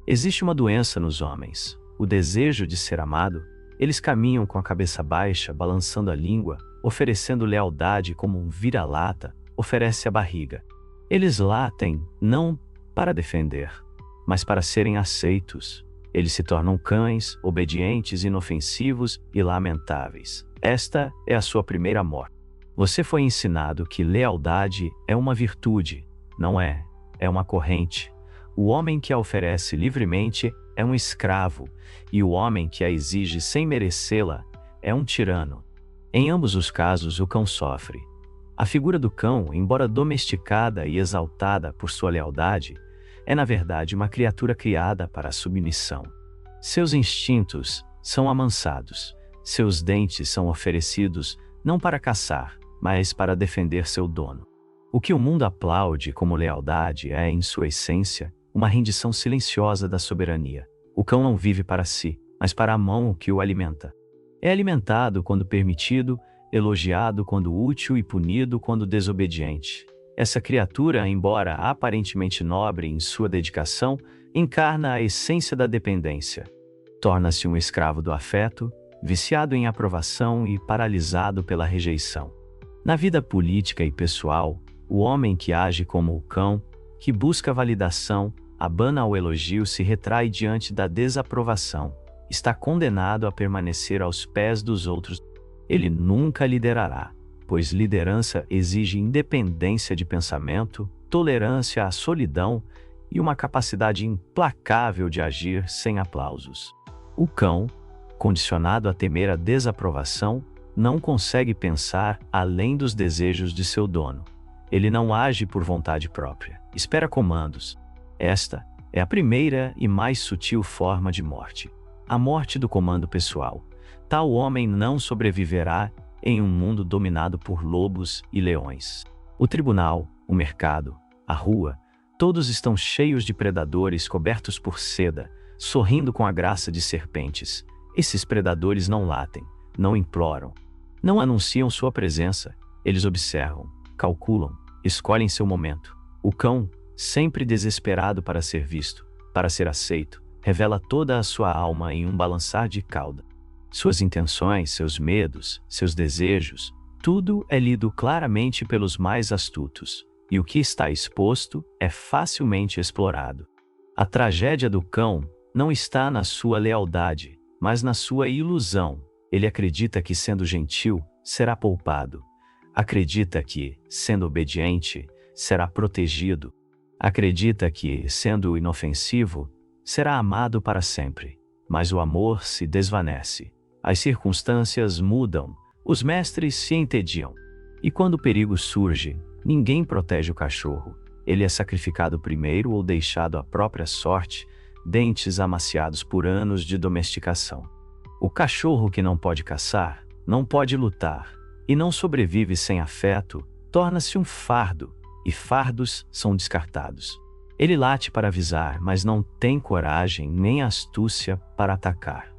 Existe uma doença nos homens, o desejo de ser amado. Eles caminham com a cabeça baixa, balançando a língua, oferecendo lealdade como um vira-lata oferece a barriga. Eles latem não para defender, mas para serem aceitos. Eles se tornam cães, obedientes, inofensivos e lamentáveis. Esta é a sua primeira morte. Você foi ensinado que lealdade é uma virtude. Não é. É uma corrente. O homem que a oferece livremente é um escravo, e o homem que a exige sem merecê-la é um tirano. Em ambos os casos, o cão sofre. A figura do cão, embora domesticada e exaltada por sua lealdade, é na verdade uma criatura criada para a submissão. Seus instintos são amansados, seus dentes são oferecidos não para caçar, mas para defender seu dono. O que o mundo aplaude como lealdade é, em sua essência, uma rendição silenciosa da soberania. O cão não vive para si, mas para a mão que o alimenta. É alimentado quando permitido, elogiado quando útil e punido quando desobediente. Essa criatura, embora aparentemente nobre em sua dedicação, encarna a essência da dependência. Torna-se um escravo do afeto, viciado em aprovação e paralisado pela rejeição. Na vida política e pessoal, o homem que age como o cão, que busca validação, abana ao elogio, se retrai diante da desaprovação, está condenado a permanecer aos pés dos outros. Ele nunca liderará, pois liderança exige independência de pensamento, tolerância à solidão e uma capacidade implacável de agir sem aplausos. O cão, condicionado a temer a desaprovação, não consegue pensar além dos desejos de seu dono. Ele não age por vontade própria, espera comandos. Esta é a primeira e mais sutil forma de morte. A morte do comando pessoal. Tal homem não sobreviverá em um mundo dominado por lobos e leões. O tribunal, o mercado, a rua, todos estão cheios de predadores cobertos por seda, sorrindo com a graça de serpentes. Esses predadores não latem, não imploram, não anunciam sua presença. Eles observam, calculam, escolhem seu momento. O cão, sempre desesperado para ser visto, para ser aceito, revela toda a sua alma em um balançar de cauda. Suas intenções, seus medos, seus desejos, tudo é lido claramente pelos mais astutos, e o que está exposto é facilmente explorado. A tragédia do cão não está na sua lealdade, mas na sua ilusão. Ele acredita que, sendo gentil, será poupado. Acredita que, sendo obediente, será protegido. Acredita que, sendo inofensivo, será amado para sempre. Mas o amor se desvanece. As circunstâncias mudam, os mestres se entediam. E quando o perigo surge, ninguém protege o cachorro. Ele é sacrificado primeiro ou deixado à própria sorte, dentes amaciados por anos de domesticação. O cachorro que não pode caçar, não pode lutar, e não sobrevive sem afeto, torna-se um fardo, e fardos são descartados. Ele late para avisar, mas não tem coragem nem astúcia para atacar.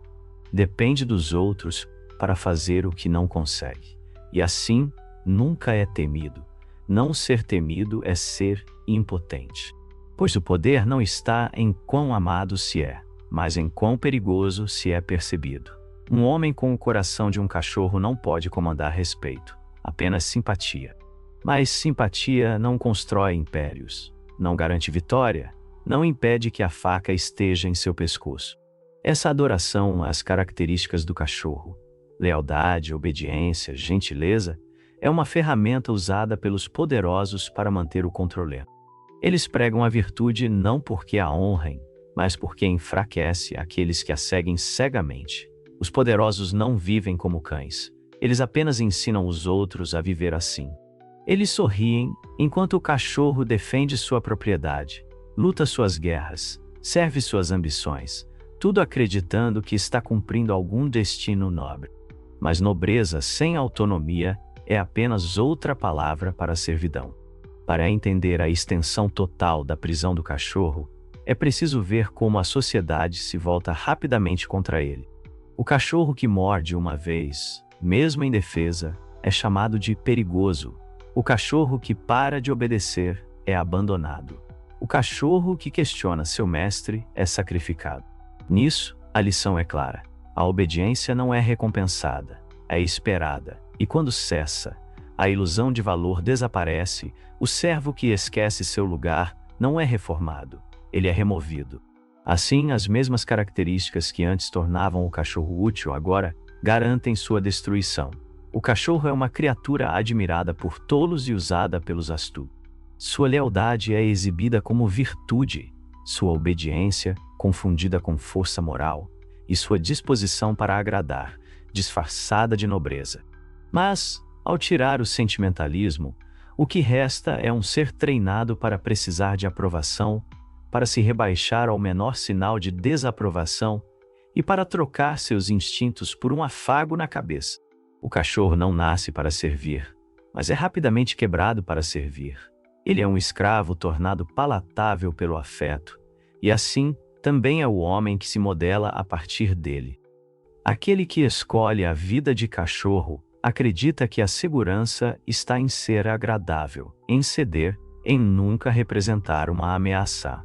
Depende dos outros para fazer o que não consegue. E assim, nunca é temido. Não ser temido é ser impotente. Pois o poder não está em quão amado se é, mas em quão perigoso se é percebido. Um homem com o coração de um cachorro não pode comandar respeito, apenas simpatia. Mas simpatia não constrói impérios, não garante vitória, não impede que a faca esteja em seu pescoço. Essa adoração às características do cachorro, lealdade, obediência, gentileza, é uma ferramenta usada pelos poderosos para manter o controle. Eles pregam a virtude não porque a honrem, mas porque enfraquece aqueles que a seguem cegamente. Os poderosos não vivem como cães, eles apenas ensinam os outros a viver assim. Eles sorriem enquanto o cachorro defende sua propriedade, luta suas guerras, serve suas ambições, tudo acreditando que está cumprindo algum destino nobre. Mas nobreza sem autonomia é apenas outra palavra para servidão. Para entender a extensão total da prisão do cachorro, é preciso ver como a sociedade se volta rapidamente contra ele. O cachorro que morde uma vez, mesmo em defesa, é chamado de perigoso. O cachorro que para de obedecer é abandonado. O cachorro que questiona seu mestre é sacrificado. Nisso, a lição é clara. A obediência não é recompensada, é esperada. E quando cessa, a ilusão de valor desaparece. O servo que esquece seu lugar não é reformado, ele é removido. Assim, as mesmas características que antes tornavam o cachorro útil agora garantem sua destruição. O cachorro é uma criatura admirada por tolos e usada pelos astutos. Sua lealdade é exibida como virtude, sua obediência confundida com força moral, e sua disposição para agradar, disfarçada de nobreza. Mas, ao tirar o sentimentalismo, o que resta é um ser treinado para precisar de aprovação, para se rebaixar ao menor sinal de desaprovação e para trocar seus instintos por um afago na cabeça. O cachorro não nasce para servir, mas é rapidamente quebrado para servir. Ele é um escravo tornado palatável pelo afeto, e assim também é o homem que se modela a partir dele. Aquele que escolhe a vida de cachorro acredita que a segurança está em ser agradável, em ceder, em nunca representar uma ameaça.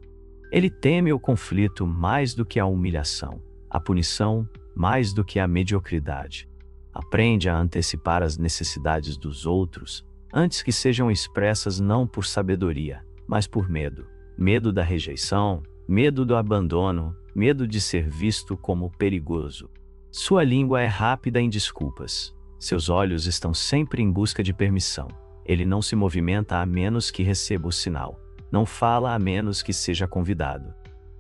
Ele teme o conflito mais do que a humilhação, a punição mais do que a mediocridade. Aprende a antecipar as necessidades dos outros antes que sejam expressas não por sabedoria, mas por medo. Medo da rejeição, medo do abandono, medo de ser visto como perigoso. Sua língua é rápida em desculpas. Seus olhos estão sempre em busca de permissão. Ele não se movimenta a menos que receba o sinal. Não fala a menos que seja convidado.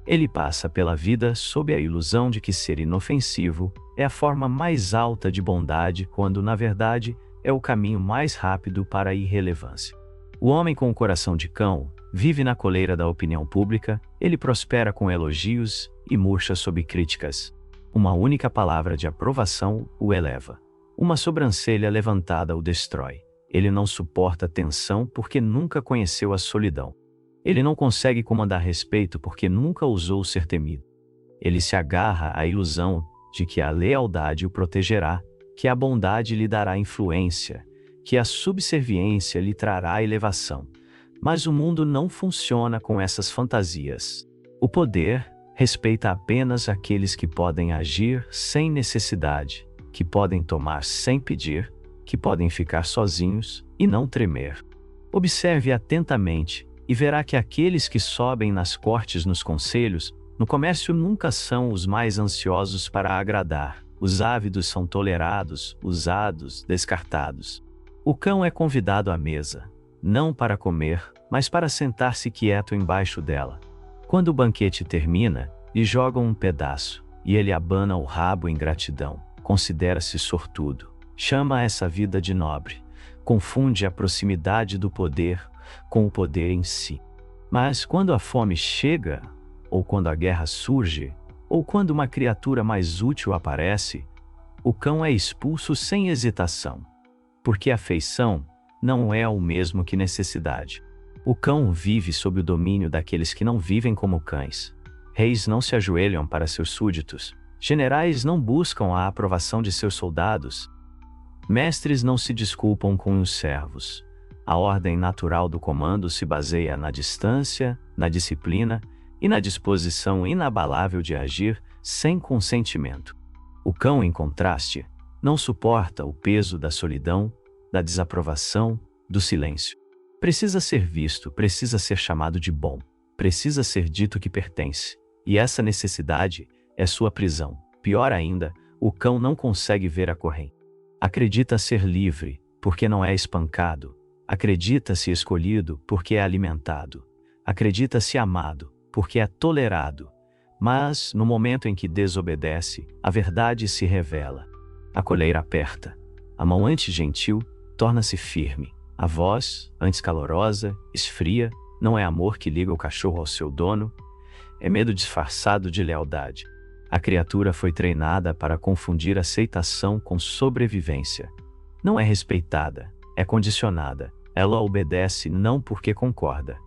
Ele passa pela vida sob a ilusão de que ser inofensivo é a forma mais alta de bondade, quando, na verdade, é o caminho mais rápido para a irrelevância. O homem com o coração de cão vive na coleira da opinião pública, ele prospera com elogios e murcha sob críticas. Uma única palavra de aprovação o eleva. Uma sobrancelha levantada o destrói. Ele não suporta tensão porque nunca conheceu a solidão. Ele não consegue comandar respeito porque nunca ousou ser temido. Ele se agarra à ilusão de que a lealdade o protegerá, que a bondade lhe dará influência, que a subserviência lhe trará elevação. Mas o mundo não funciona com essas fantasias. O poder respeita apenas aqueles que podem agir sem necessidade, que podem tomar sem pedir, que podem ficar sozinhos e não tremer. Observe atentamente e verá que aqueles que sobem nas cortes, nos conselhos, no comércio nunca são os mais ansiosos para agradar. Os ávidos são tolerados, usados, descartados. O cão é convidado à mesa, não para comer, mas para sentar-se quieto embaixo dela. Quando o banquete termina, lhe jogam um pedaço, e ele abana o rabo em gratidão. Considera-se sortudo. Chama essa vida de nobre. Confunde a proximidade do poder com o poder em si. Mas quando a fome chega, ou quando a guerra surge, ou quando uma criatura mais útil aparece, o cão é expulso sem hesitação, porque afeição não é o mesmo que necessidade. O cão vive sob o domínio daqueles que não vivem como cães. Reis não se ajoelham para seus súditos. Generais não buscam a aprovação de seus soldados. Mestres não se desculpam com os servos. A ordem natural do comando se baseia na distância, na disciplina e na disposição inabalável de agir sem consentimento. O cão, em contraste, não suporta o peso da solidão, da desaprovação, do silêncio. Precisa ser visto, precisa ser chamado de bom, precisa ser dito que pertence. E essa necessidade é sua prisão. Pior ainda, o cão não consegue ver a corrente. Acredita ser livre, porque não é espancado. Acredita-se escolhido, porque é alimentado. Acredita-se amado, porque é tolerado. Mas, no momento em que desobedece, a verdade se revela. A coleira aperta. A mão antes gentil torna-se firme. A voz, antes calorosa, esfria. Não é amor que liga o cachorro ao seu dono. É medo disfarçado de lealdade. A criatura foi treinada para confundir aceitação com sobrevivência. Não é respeitada, é condicionada. Ela obedece não porque concorda,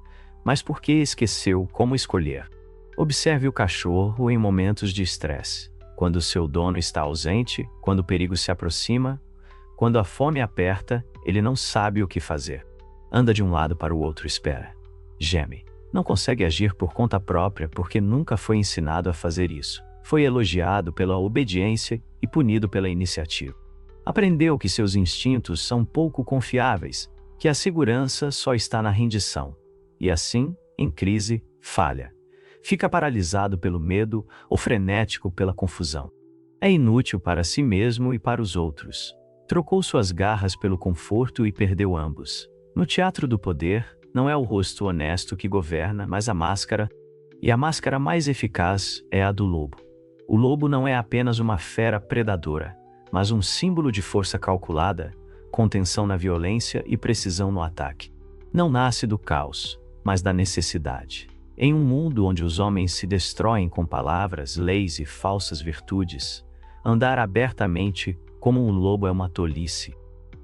mas porque esqueceu como escolher. Observe o cachorro em momentos de estresse. Quando seu dono está ausente, quando o perigo se aproxima, quando a fome aperta, ele não sabe o que fazer. Anda de um lado para o outro, espera. Geme. Não consegue agir por conta própria porque nunca foi ensinado a fazer isso. Foi elogiado pela obediência e punido pela iniciativa. Aprendeu que seus instintos são pouco confiáveis, que a segurança só está na rendição. E assim, em crise, falha. Fica paralisado pelo medo ou frenético pela confusão. É inútil para si mesmo e para os outros. Trocou suas garras pelo conforto e perdeu ambos. No teatro do poder, não é o rosto honesto que governa, mas a máscara, e a máscara mais eficaz é a do lobo. O lobo não é apenas uma fera predadora, mas um símbolo de força calculada, contenção na violência e precisão no ataque. Não nasce do caos, mas da necessidade. Em um mundo onde os homens se destroem com palavras, leis e falsas virtudes, andar abertamente como um lobo é uma tolice.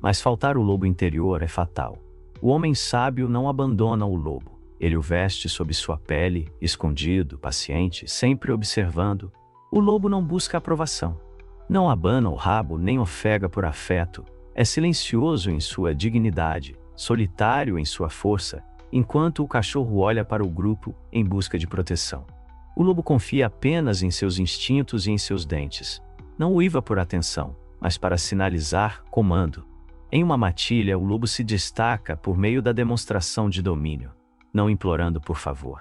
Mas faltar o lobo interior é fatal. O homem sábio não abandona o lobo. Ele o veste sob sua pele, escondido, paciente, sempre observando. O lobo não busca aprovação. Não abana o rabo nem ofega por afeto. É silencioso em sua dignidade, solitário em sua força, enquanto o cachorro olha para o grupo em busca de proteção. O lobo confia apenas em seus instintos e em seus dentes. Não uiva por atenção, mas para sinalizar comando. Em uma matilha, o lobo se destaca por meio da demonstração de domínio, não implorando por favor.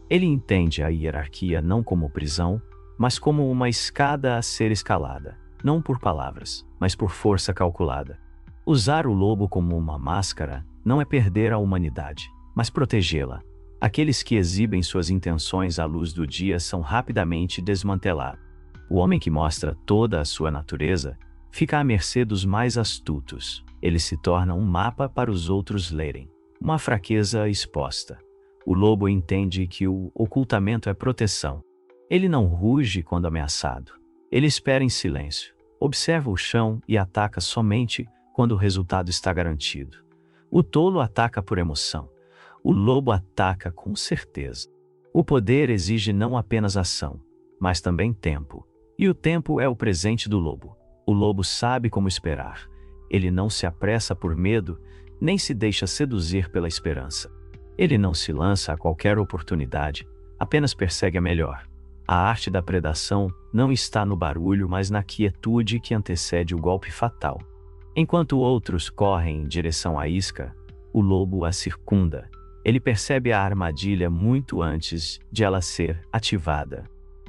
Ele entende a hierarquia não como prisão, mas como uma escada a ser escalada, não por palavras, mas por força calculada. Usar o lobo como uma máscara não é perder a humanidade, mas protegê-la. Aqueles que exibem suas intenções à luz do dia são rapidamente desmantelados. O homem que mostra toda a sua natureza fica à mercê dos mais astutos. Ele se torna um mapa para os outros lerem, uma fraqueza exposta. O lobo entende que o ocultamento é proteção. Ele não ruge quando ameaçado. Ele espera em silêncio, observa o chão e ataca somente quando o resultado está garantido. O tolo ataca por emoção. O lobo ataca com certeza. O poder exige não apenas ação, mas também tempo. E o tempo é o presente do lobo. O lobo sabe como esperar. Ele não se apressa por medo, nem se deixa seduzir pela esperança. Ele não se lança a qualquer oportunidade, apenas persegue a melhor. A arte da predação não está no barulho, mas na quietude que antecede o golpe fatal. Enquanto outros correm em direção à isca, o lobo a circunda. Ele percebe a armadilha muito antes de ela ser ativada.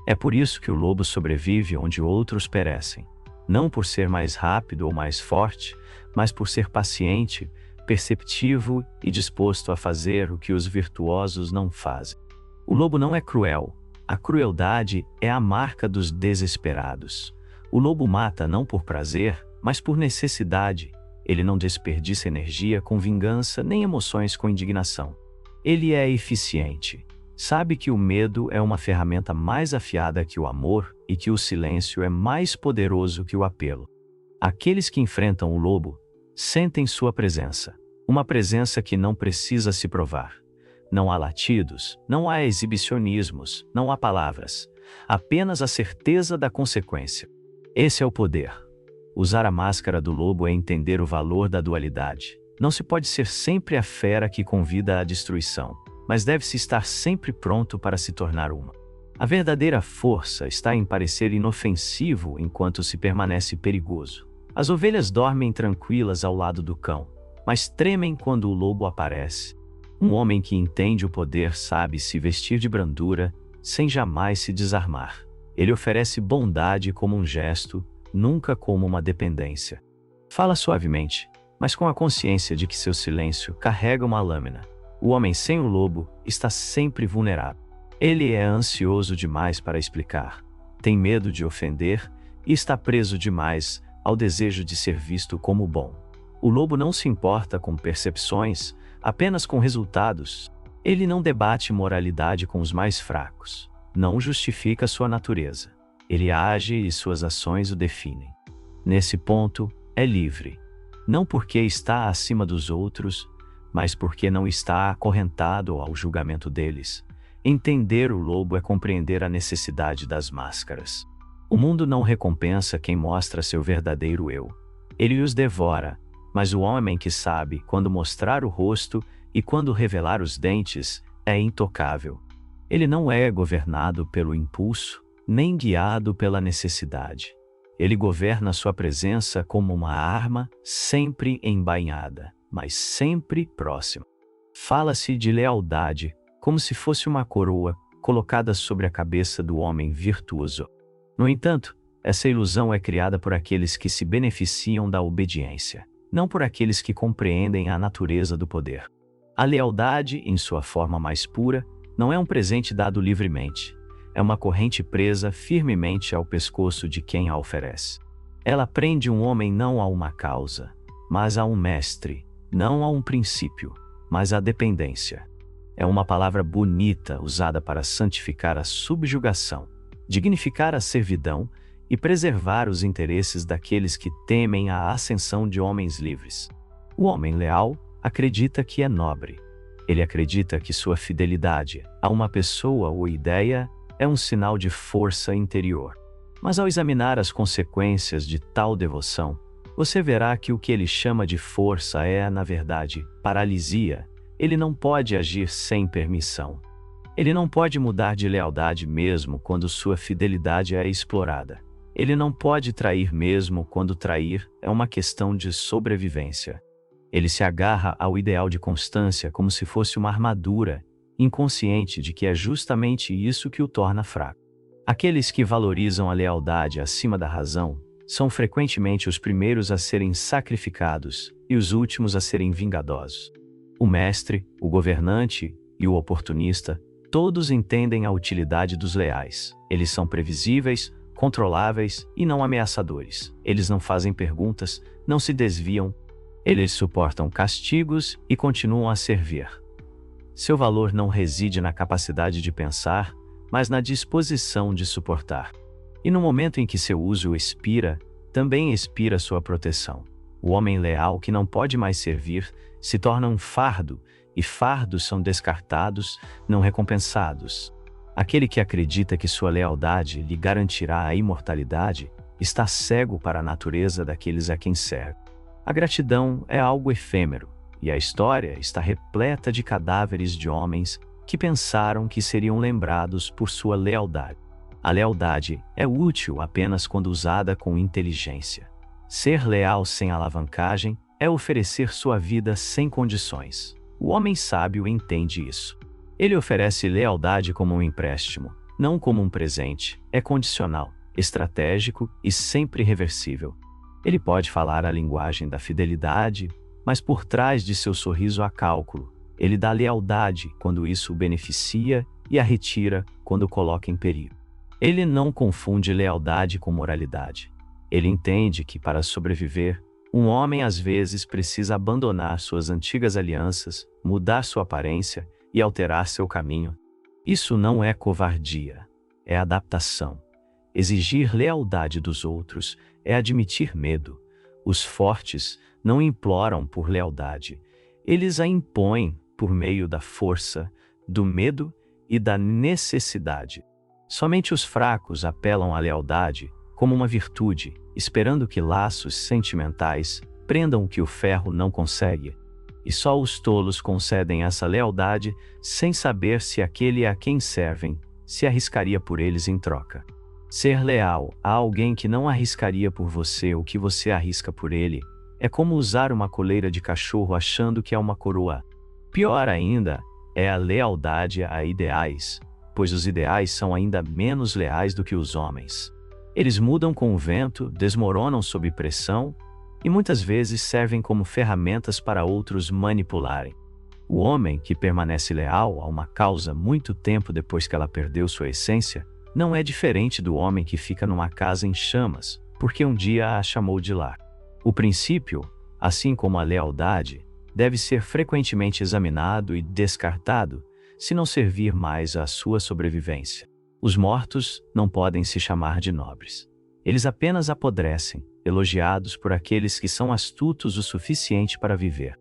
É por isso que o lobo sobrevive onde outros perecem. Não por ser mais rápido ou mais forte, mas por ser paciente, perceptivo e disposto a fazer o que os virtuosos não fazem. O lobo não é cruel. A crueldade é a marca dos desesperados. O lobo mata não por prazer, mas por necessidade. Ele não desperdiça energia com vingança nem emoções com indignação. Ele é eficiente. Sabe que o medo é uma ferramenta mais afiada que o amor e que o silêncio é mais poderoso que o apelo. Aqueles que enfrentam o lobo sentem sua presença, uma presença que não precisa se provar. Não há latidos, não há exibicionismos, não há palavras, apenas a certeza da consequência. Esse é o poder. Usar a máscara do lobo é entender o valor da dualidade. Não se pode ser sempre a fera que convida à destruição, mas deve-se estar sempre pronto para se tornar uma. A verdadeira força está em parecer inofensivo enquanto se permanece perigoso. As ovelhas dormem tranquilas ao lado do cão, mas tremem quando o lobo aparece. Um homem que entende o poder sabe se vestir de brandura, sem jamais se desarmar. Ele oferece bondade como um gesto, nunca como uma dependência. Fala suavemente, mas com a consciência de que seu silêncio carrega uma lâmina. O homem sem o lobo está sempre vulnerável. Ele é ansioso demais para explicar, tem medo de ofender e está preso demais ao desejo de ser visto como bom. O lobo não se importa com percepções, apenas com resultados. Ele não debate moralidade com os mais fracos, não justifica sua natureza. Ele age e suas ações o definem. Nesse ponto, é livre. Não porque está acima dos outros, mas porque não está acorrentado ao julgamento deles. Entender o lobo é compreender a necessidade das máscaras. O mundo não recompensa quem mostra seu verdadeiro eu. Ele os devora, mas o homem que sabe quando mostrar o rosto e quando revelar os dentes é intocável. Ele não é governado pelo impulso, nem guiado pela necessidade. Ele governa sua presença como uma arma, sempre embainhada, mas sempre próxima. Fala-se de lealdade, como se fosse uma coroa colocada sobre a cabeça do homem virtuoso. No entanto, essa ilusão é criada por aqueles que se beneficiam da obediência, não por aqueles que compreendem a natureza do poder. A lealdade, em sua forma mais pura, não é um presente dado livremente. É uma corrente presa firmemente ao pescoço de quem a oferece. Ela prende um homem não a uma causa, mas a um mestre, não a um princípio, mas à dependência. É uma palavra bonita usada para santificar a subjugação, dignificar a servidão e preservar os interesses daqueles que temem a ascensão de homens livres. O homem leal acredita que é nobre. Ele acredita que sua fidelidade a uma pessoa ou ideia é um sinal de força interior. Mas ao examinar as consequências de tal devoção, você verá que o que ele chama de força é, na verdade, paralisia. Ele não pode agir sem permissão. Ele não pode mudar de lealdade mesmo quando sua fidelidade é explorada. Ele não pode trair mesmo quando trair é uma questão de sobrevivência. Ele se agarra ao ideal de constância como se fosse uma armadura, inconsciente de que é justamente isso que o torna fraco. Aqueles que valorizam a lealdade acima da razão são frequentemente os primeiros a serem sacrificados e os últimos a serem vingadosos. O mestre, o governante e o oportunista, todos entendem a utilidade dos leais. Eles são previsíveis, controláveis e não ameaçadores. Eles não fazem perguntas, não se desviam. Eles suportam castigos e continuam a servir. Seu valor não reside na capacidade de pensar, mas na disposição de suportar. E no momento em que seu uso expira, também expira sua proteção. O homem leal que não pode mais servir se torna um fardo, e fardos são descartados, não recompensados. Aquele que acredita que sua lealdade lhe garantirá a imortalidade está cego para a natureza daqueles a quem serve. A gratidão é algo efêmero, e a história está repleta de cadáveres de homens que pensaram que seriam lembrados por sua lealdade. A lealdade é útil apenas quando usada com inteligência. Ser leal sem alavancagem é oferecer sua vida sem condições. O homem sábio entende isso. Ele oferece lealdade como um empréstimo, não como um presente. É condicional, estratégico e sempre reversível. Ele pode falar a linguagem da fidelidade, mas por trás de seu sorriso há cálculo. Ele dá lealdade quando isso o beneficia e a retira quando o coloca em perigo. Ele não confunde lealdade com moralidade. Ele entende que, para sobreviver, um homem às vezes precisa abandonar suas antigas alianças, mudar sua aparência e alterar seu caminho. Isso não é covardia, é adaptação. Exigir lealdade dos outros é admitir medo. Os fortes não imploram por lealdade, eles a impõem por meio da força, do medo e da necessidade. Somente os fracos apelam à lealdade como uma virtude, esperando que laços sentimentais prendam o que o ferro não consegue. E só os tolos concedem essa lealdade sem saber se aquele a quem servem se arriscaria por eles em troca. Ser leal a alguém que não arriscaria por você o que você arrisca por ele é como usar uma coleira de cachorro achando que é uma coroa. Pior ainda é a lealdade a ideais, pois os ideais são ainda menos leais do que os homens. Eles mudam com o vento, desmoronam sob pressão e muitas vezes servem como ferramentas para outros manipularem. O homem que permanece leal a uma causa muito tempo depois que ela perdeu sua essência não é diferente do homem que fica numa casa em chamas, porque um dia a chamou de lar. O princípio, assim como a lealdade, deve ser frequentemente examinado e descartado se não servir mais à sua sobrevivência. Os mortos não podem se chamar de nobres. Eles apenas apodrecem, elogiados por aqueles que são astutos o suficiente para viver.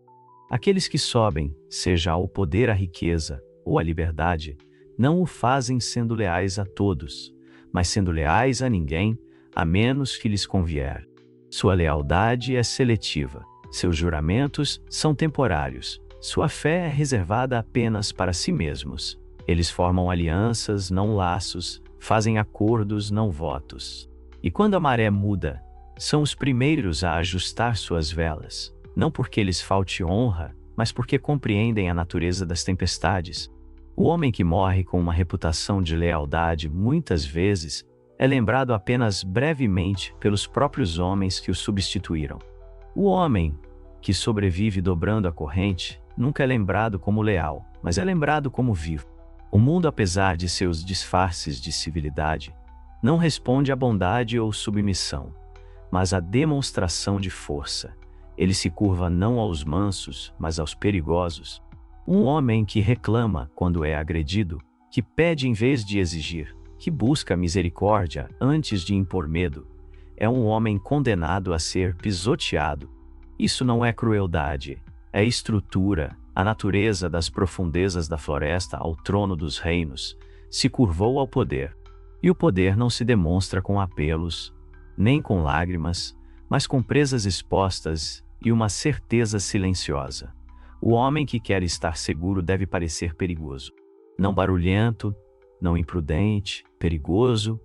Aqueles que sobem, seja ao poder a riqueza ou a liberdade, não o fazem sendo leais a todos, mas sendo leais a ninguém, a menos que lhes convier. Sua lealdade é seletiva, seus juramentos são temporários, Sua fé é reservada apenas para si mesmos. Eles formam alianças, não laços, fazem acordos, não votos. E quando a maré muda, são os primeiros a ajustar suas velas, não porque lhes falte honra, mas porque compreendem a natureza das tempestades. O homem que morre com uma reputação de lealdade muitas vezes é lembrado apenas brevemente pelos próprios homens que o substituíram. O homem que sobrevive dobrando a corrente nunca é lembrado como leal, mas é lembrado como vivo. O mundo, apesar de seus disfarces de civilidade, não responde à bondade ou submissão, mas à demonstração de força. Ele se curva não aos mansos, mas aos perigosos. Um homem que reclama quando é agredido, que pede em vez de exigir, que busca misericórdia antes de impor medo, é um homem condenado a ser pisoteado. Isso não é crueldade, é estrutura. A natureza das profundezas da floresta ao trono dos reinos se curvou ao poder. E o poder não se demonstra com apelos, nem com lágrimas, mas com presas expostas e uma certeza silenciosa. O homem que quer estar seguro deve parecer perigoso. Não barulhento, não imprudente, perigoso.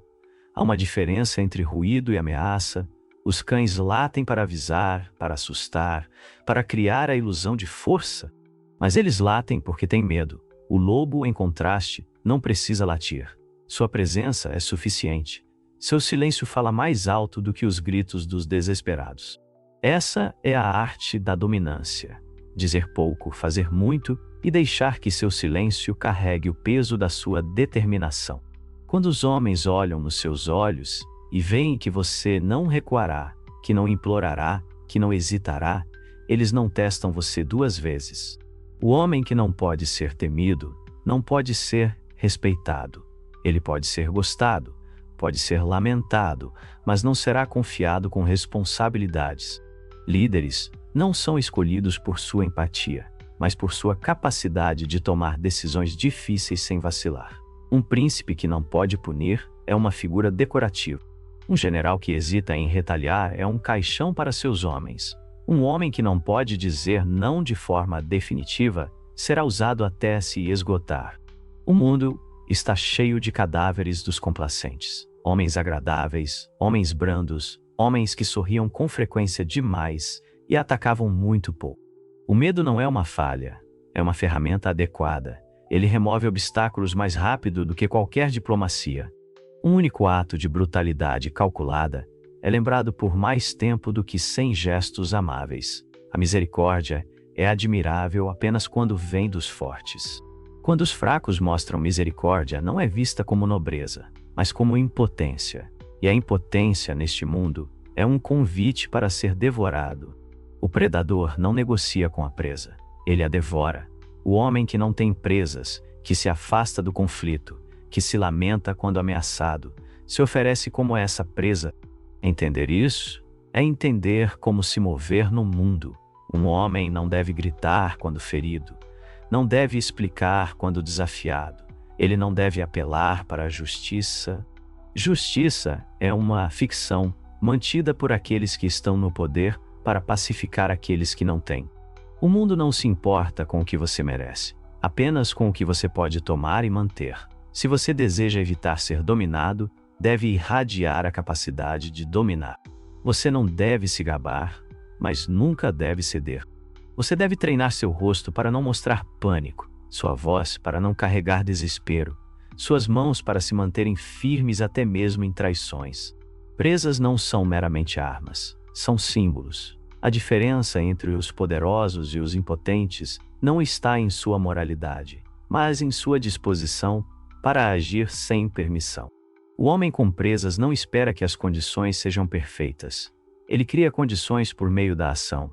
Há uma diferença entre ruído e ameaça. Os cães latem para avisar, para assustar, para criar a ilusão de força. Mas eles latem porque têm medo. O lobo, em contraste, não precisa latir. Sua presença é suficiente. Seu silêncio fala mais alto do que os gritos dos desesperados. Essa é a arte da dominância. Dizer pouco, fazer muito e deixar que seu silêncio carregue o peso da sua determinação. Quando os homens olham nos seus olhos e veem que você não recuará, que não implorará, que não hesitará, eles não testam você duas vezes. O homem que não pode ser temido, não pode ser respeitado. Ele pode ser gostado, pode ser lamentado, mas não será confiado com responsabilidades. Líderes não são escolhidos por sua empatia, mas por sua capacidade de tomar decisões difíceis sem vacilar. Um príncipe que não pode punir é uma figura decorativa. Um general que hesita em retaliar é um caixão para seus homens. Um homem que não pode dizer não de forma definitiva será usado até se esgotar. O mundo está cheio de cadáveres dos complacentes. Homens agradáveis, homens brandos, homens que sorriam com frequência demais e atacavam muito pouco. O medo não é uma falha, é uma ferramenta adequada. Ele remove obstáculos mais rápido do que qualquer diplomacia. Um único ato de brutalidade calculada é lembrado por mais tempo do que 100 gestos amáveis. A misericórdia é admirável apenas quando vem dos fortes. Quando os fracos mostram misericórdia, não é vista como nobreza, mas como impotência. E a impotência neste mundo é um convite para ser devorado. O predador não negocia com a presa, ele a devora. O homem que não tem presas, que se afasta do conflito, que se lamenta quando ameaçado, se oferece como essa presa. Entender isso é entender como se mover no mundo. Um homem não deve gritar quando ferido, não deve explicar quando desafiado, ele não deve apelar para a justiça. Justiça é uma ficção mantida por aqueles que estão no poder para pacificar aqueles que não têm. O mundo não se importa com o que você merece, apenas com o que você pode tomar e manter. Se você deseja evitar ser dominado, deve irradiar a capacidade de dominar. Você não deve se gabar, mas nunca deve ceder. Você deve treinar seu rosto para não mostrar pânico, sua voz para não carregar desespero, suas mãos para se manterem firmes até mesmo em traições. Presas não são meramente armas, são símbolos. A diferença entre os poderosos e os impotentes não está em sua moralidade, mas em sua disposição para agir sem permissão. O homem com presas não espera que as condições sejam perfeitas. Ele cria condições por meio da ação.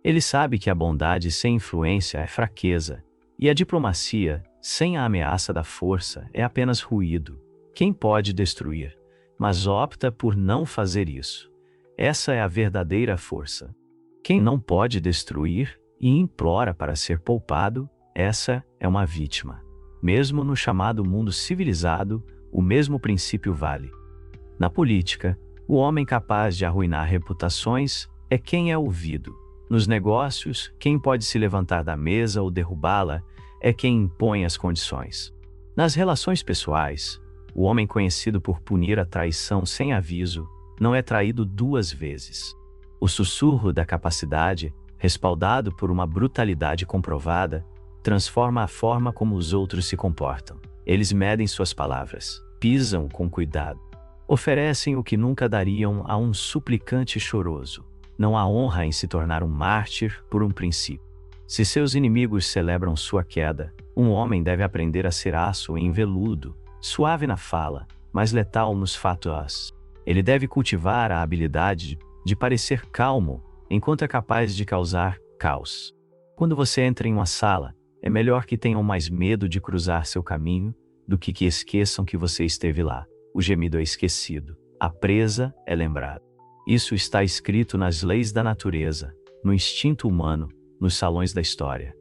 Ele sabe que a bondade sem influência é fraqueza, e a diplomacia, sem a ameaça da força, é apenas ruído. Quem pode destruir, mas opta por não fazer isso. Essa é a verdadeira força. Quem não pode destruir e implora para ser poupado, essa é uma vítima. Mesmo no chamado mundo civilizado, o mesmo princípio vale. Na política, o homem capaz de arruinar reputações é quem é ouvido. Nos negócios, quem pode se levantar da mesa ou derrubá-la é quem impõe as condições. Nas relações pessoais, o homem conhecido por punir a traição sem aviso não é traído duas vezes. O sussurro da capacidade, respaldado por uma brutalidade comprovada, transforma a forma como os outros se comportam. Eles medem suas palavras, pisam com cuidado, oferecem o que nunca dariam a um suplicante choroso. Não há honra em se tornar um mártir por um princípio. Se seus inimigos celebram sua queda, um homem deve aprender a ser aço em veludo, suave na fala, mas letal nos fatos. Ele deve cultivar a habilidade de parecer calmo, enquanto é capaz de causar caos. Quando você entra em uma sala, é melhor que tenham mais medo de cruzar seu caminho do que esqueçam que você esteve lá. O gemido é esquecido, a presa é lembrada. Isso está escrito nas leis da natureza, no instinto humano, nos salões da história.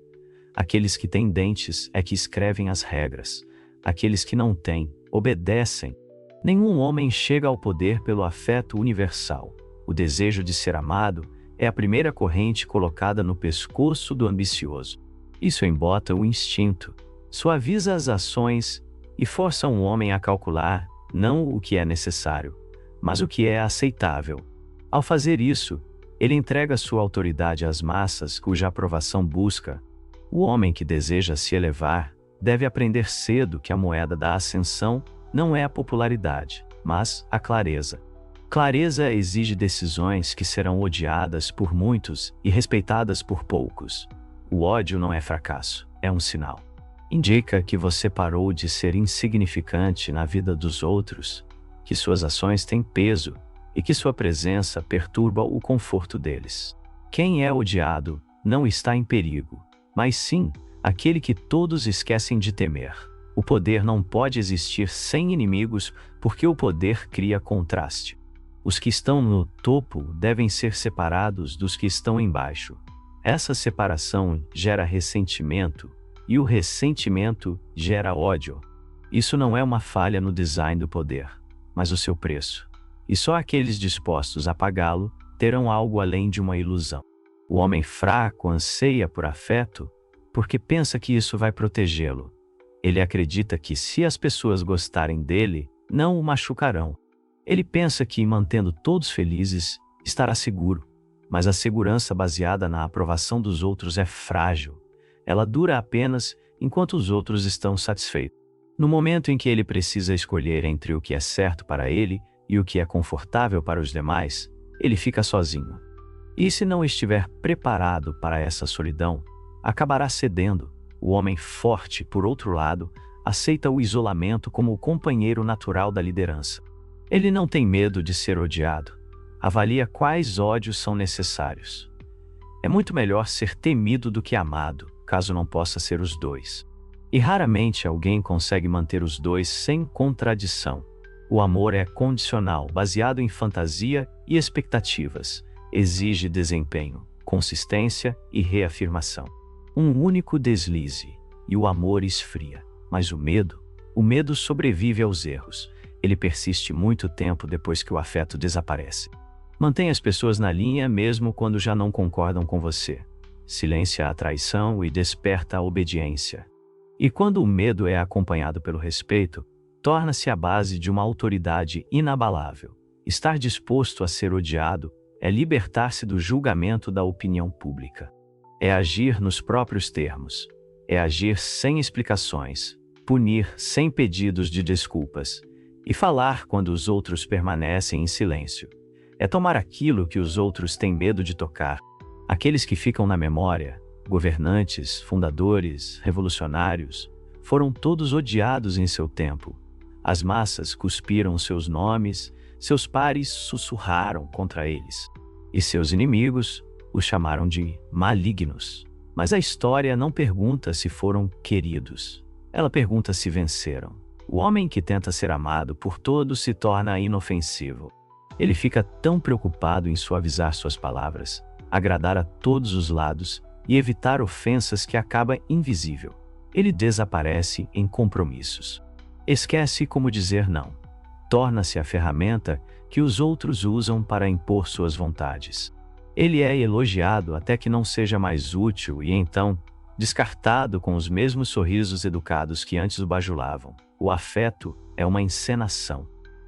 Aqueles que têm dentes é que escrevem as regras. Aqueles que não têm, obedecem. Nenhum homem chega ao poder pelo afeto universal. O desejo de ser amado é a primeira corrente colocada no pescoço do ambicioso. Isso embota o instinto, suaviza as ações e força um homem a calcular não o que é necessário, mas o que é aceitável. Ao fazer isso, ele entrega sua autoridade às massas cuja aprovação busca. O homem que deseja se elevar deve aprender cedo que a moeda da ascensão não é a popularidade, mas a clareza. Clareza exige decisões que serão odiadas por muitos e respeitadas por poucos. O ódio não é fracasso, é um sinal. Indica que você parou de ser insignificante na vida dos outros, que suas ações têm peso e que sua presença perturba o conforto deles. Quem é odiado não está em perigo, mas sim aquele que todos esquecem de temer. O poder não pode existir sem inimigos porque o poder cria contraste. Os que estão no topo devem ser separados dos que estão embaixo. Essa separação gera ressentimento e o ressentimento gera ódio. Isso não é uma falha no design do poder, mas o seu preço. E só aqueles dispostos a pagá-lo terão algo além de uma ilusão. O homem fraco anseia por afeto porque pensa que isso vai protegê-lo. Ele acredita que se as pessoas gostarem dele, não o machucarão. Ele pensa que, mantendo todos felizes, estará seguro. Mas a segurança baseada na aprovação dos outros é frágil. Ela dura apenas enquanto os outros estão satisfeitos. No momento em que ele precisa escolher entre o que é certo para ele e o que é confortável para os demais, ele fica sozinho. E se não estiver preparado para essa solidão, acabará cedendo. O homem forte, por outro lado, aceita o isolamento como o companheiro natural da liderança. Ele não tem medo de ser odiado. Avalia quais ódios são necessários. É muito melhor ser temido do que amado, caso não possa ser os dois. E raramente alguém consegue manter os dois sem contradição. O amor é condicional, baseado em fantasia e expectativas. Exige desempenho, consistência e reafirmação. Um único deslize, e o amor esfria. Mas o medo sobrevive aos erros. Ele persiste muito tempo depois que o afeto desaparece. Mantenha as pessoas na linha mesmo quando já não concordam com você. Silencia a traição e desperta a obediência. E quando o medo é acompanhado pelo respeito, torna-se a base de uma autoridade inabalável. Estar disposto a ser odiado é libertar-se do julgamento da opinião pública. É agir nos próprios termos. É agir sem explicações, punir sem pedidos de desculpas e falar quando os outros permanecem em silêncio. É tomar aquilo que os outros têm medo de tocar. Aqueles que ficam na memória, governantes, fundadores, revolucionários, foram todos odiados em seu tempo. As massas cuspiram seus nomes, seus pares sussurraram contra eles. E seus inimigos os chamaram de malignos. Mas a história não pergunta se foram queridos. Ela pergunta se venceram. O homem que tenta ser amado por todos se torna inofensivo. Ele fica tão preocupado em suavizar suas palavras, agradar a todos os lados e evitar ofensas que acaba invisível. Ele desaparece em compromissos. Esquece como dizer não. Torna-se a ferramenta que os outros usam para impor suas vontades. Ele é elogiado até que não seja mais útil e então descartado com os mesmos sorrisos educados que antes o bajulavam. O afeto é uma encenação.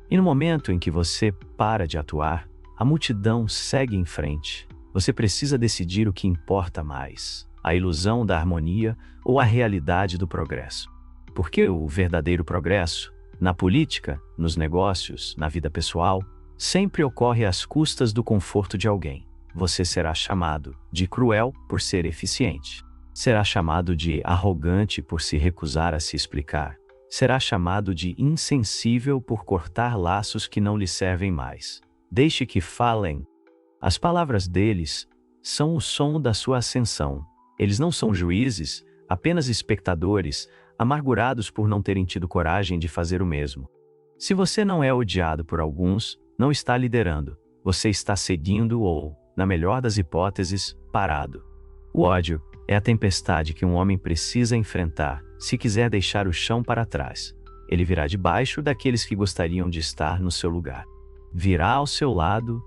E no momento em que você para de atuar, a multidão segue em frente. Você precisa decidir o que importa mais: a ilusão da harmonia ou a realidade do progresso. Porque o verdadeiro progresso, na política, nos negócios, na vida pessoal, sempre ocorre às custas do conforto de alguém. Você será chamado de cruel por ser eficiente. Será chamado de arrogante por se recusar a se explicar. Será chamado de insensível por cortar laços que não lhe servem mais. Deixe que falem. As palavras deles são o som da sua ascensão. Eles não são juízes, apenas espectadores, amargurados por não terem tido coragem de fazer o mesmo. Se você não é odiado por alguns, não está liderando. Você está seguindo ou, na melhor das hipóteses, parado. O ódio é a tempestade que um homem precisa enfrentar se quiser deixar o chão para trás. Ele virá debaixo daqueles que gostariam de estar no seu lugar. Virá ao seu lado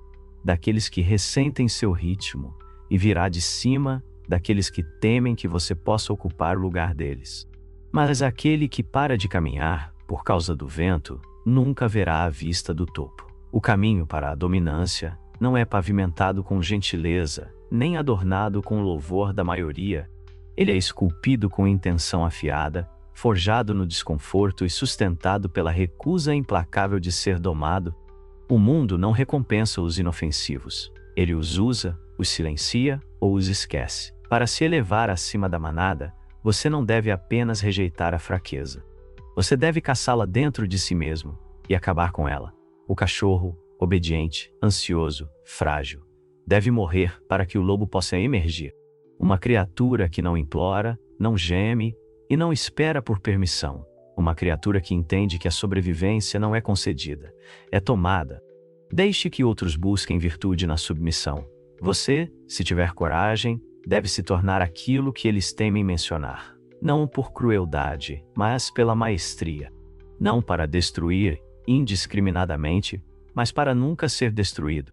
daqueles que ressentem seu ritmo e virá de cima daqueles que temem que você possa ocupar o lugar deles. Mas aquele que para de caminhar por causa do vento nunca verá a vista do topo. O caminho para a dominância não é pavimentado com gentileza, nem adornado com o louvor da maioria. Ele é esculpido com intenção afiada, forjado no desconforto e sustentado pela recusa implacável de ser domado. O mundo não recompensa os inofensivos. Ele os usa, os silencia ou os esquece. Para se elevar acima da manada, você não deve apenas rejeitar a fraqueza. Você deve caçá-la dentro de si mesmo e acabar com ela. O cachorro, obediente, ansioso, frágil, deve morrer para que o lobo possa emergir. Uma criatura que não implora, não geme e não espera por permissão. Uma criatura que entende que a sobrevivência não é concedida, é tomada. Deixe que outros busquem virtude na submissão. Você, se tiver coragem, deve se tornar aquilo que eles temem mencionar. Não por crueldade, mas pela maestria. Não para destruir indiscriminadamente, mas para nunca ser destruído.